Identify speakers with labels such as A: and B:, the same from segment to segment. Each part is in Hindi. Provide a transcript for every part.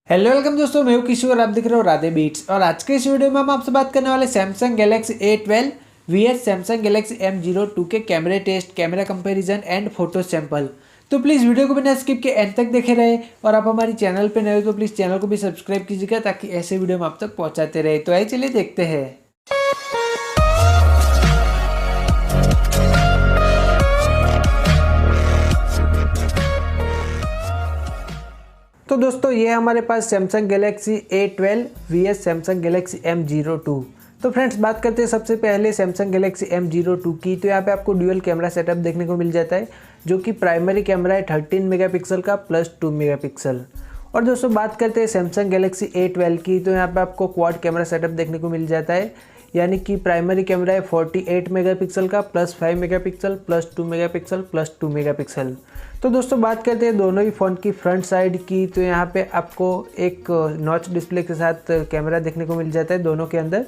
A: हेलो वेलकम दोस्तों, मैं हूं किसी और आप देख रहे हो राधे बीट्स। और आज के इस वीडियो में हम आपसे बात करने वाले Samsung Galaxy A12 vs Samsung Galaxy M02 के कैमरे test, camera comparison and photo sample. तो प्लीज़ वीडियो को बिना स्किप के एंड तक देखे रहे। और आप हमारी चैनल पे नए हो तो प्लीज़ चैनल को भी सब्सक्राइब कीजिएगा ताकि ऐसे वीडियो हम आप तक पहुँचाते रहे। तो आइए चलिए देखते हैं। तो दोस्तों ये हमारे पास Samsung Galaxy A12 vs Samsung Galaxy M02। तो फ्रेंड्स बात करते हैं सबसे पहले सैमसंग गैलेक्सी M02 की। तो यहाँ पे आपको ड्यूअल कैमरा सेटअप देखने को मिल जाता है, जो कि प्राइमरी कैमरा है 13 मेगापिक्सल का प्लस 2 मेगापिक्सल। और दोस्तों बात करते हैं सैमसंग गैलेक्सी A12 की। तो यहाँ पे आपको क्वाड कैमरा सेटअप देखने को मिल जाता है, यानी कि प्राइमरी कैमरा है 48 मेगापिक्सल का plus 5 megapixel plus 2 megapixel plus 2 megapixel. तो दोस्तों बात करते हैं दोनों ही फ़ोन की फ्रंट साइड की। तो यहाँ पे आपको एक नॉच डिस्प्ले के साथ कैमरा देखने को मिल जाता है दोनों के अंदर,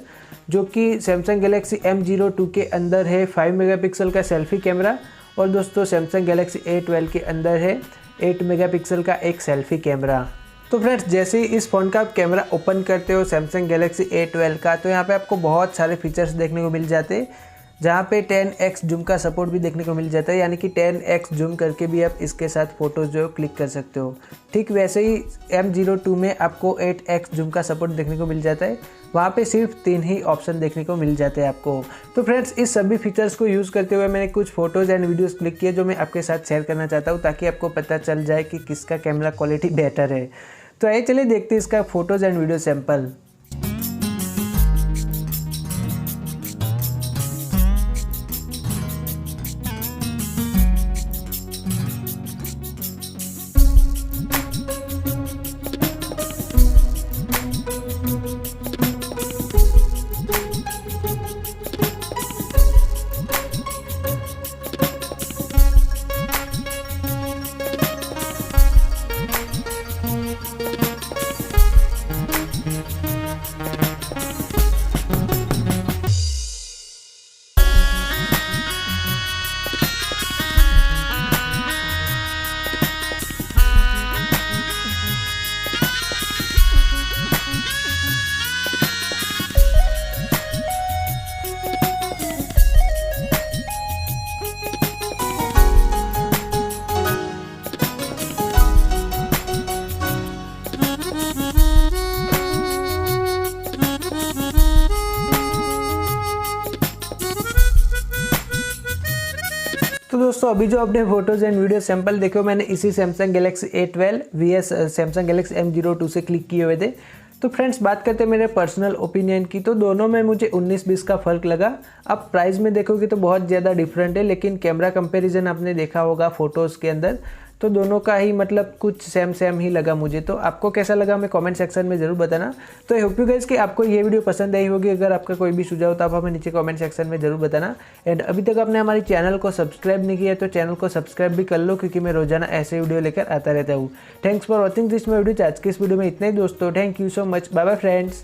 A: जो कि सैमसंग गैलेक्सी M02 के अंदर है 5 मेगापिक्सल का सेल्फी कैमरा, और दोस्तों सैमसंग गैलेक्सी A12 के अंदर है 8 मेगापिक्सल का एक सेल्फी कैमरा। तो फ्रेंड्स जैसे ही इस फ़ोन का आप कैमरा ओपन करते हो सैमसंग गैलेक्सी A12 का, तो यहाँ पे आपको बहुत सारे फीचर्स देखने को मिल जाते हैं, जहाँ पे 10x जूम का सपोर्ट भी देखने को मिल जाता है, यानी कि 10x जूम करके भी आप इसके साथ फ़ोटोज़ जो क्लिक कर सकते हो। ठीक वैसे ही M02 में आपको 8x जूम का सपोर्ट देखने को मिल जाता है, वहाँ पे सिर्फ 3 ही ऑप्शन देखने को मिल जाते हैं आपको। तो फ्रेंड्स इस सभी फीचर्स को यूज़ करते हुए मैंने कुछ फ़ोटोज़ एंड वीडियोज़ क्लिक किए, जो मैं आपके साथ शेयर करना चाहता हूँ, ताकि आपको पता चल जाए कि किसका कैमरा क्वालिटी बेटर है। तो आइए चलिए देखते हैं इसका फ़ोटोज़ एंड वीडियो सैंपल। तो दोस्तों अभी जो अपने फोटोज़ एंड वीडियो सैंपल देखे हो, मैंने इसी Samsung Galaxy A12 vs Samsung Galaxy M02 से क्लिक किए हुए थे। तो फ्रेंड्स बात करते हैं मेरे पर्सनल ओपिनियन की, तो दोनों में मुझे 19-20 का फ़र्क लगा। अब प्राइस में देखोगे तो बहुत ज़्यादा डिफरेंट है, लेकिन कैमरा कंपैरिजन आपने देखा होगा फ़ोटोज़ के अंदर, तो दोनों का ही मतलब कुछ सेम ही लगा मुझे। तो आपको कैसा लगा हमें कमेंट सेक्शन में ज़रूर बताना। तो आई होप यू गाइस कि आपको ये वीडियो पसंद आई होगी। अगर आपका कोई भी सुझाव तो आप हमें नीचे कमेंट सेक्शन में ज़रूर बताना। एंड अभी तक आपने हमारे चैनल को सब्सक्राइब नहीं किया तो चैनल को सब्सक्राइब भी कर लो, क्योंकि मैं रोजाना ऐसे वीडियो लेकर आता रहता हूँ। Thanks for watching this my video. आज के इस वीडियो में इतना ही दोस्तों। Thank you so much. Bye bye friends.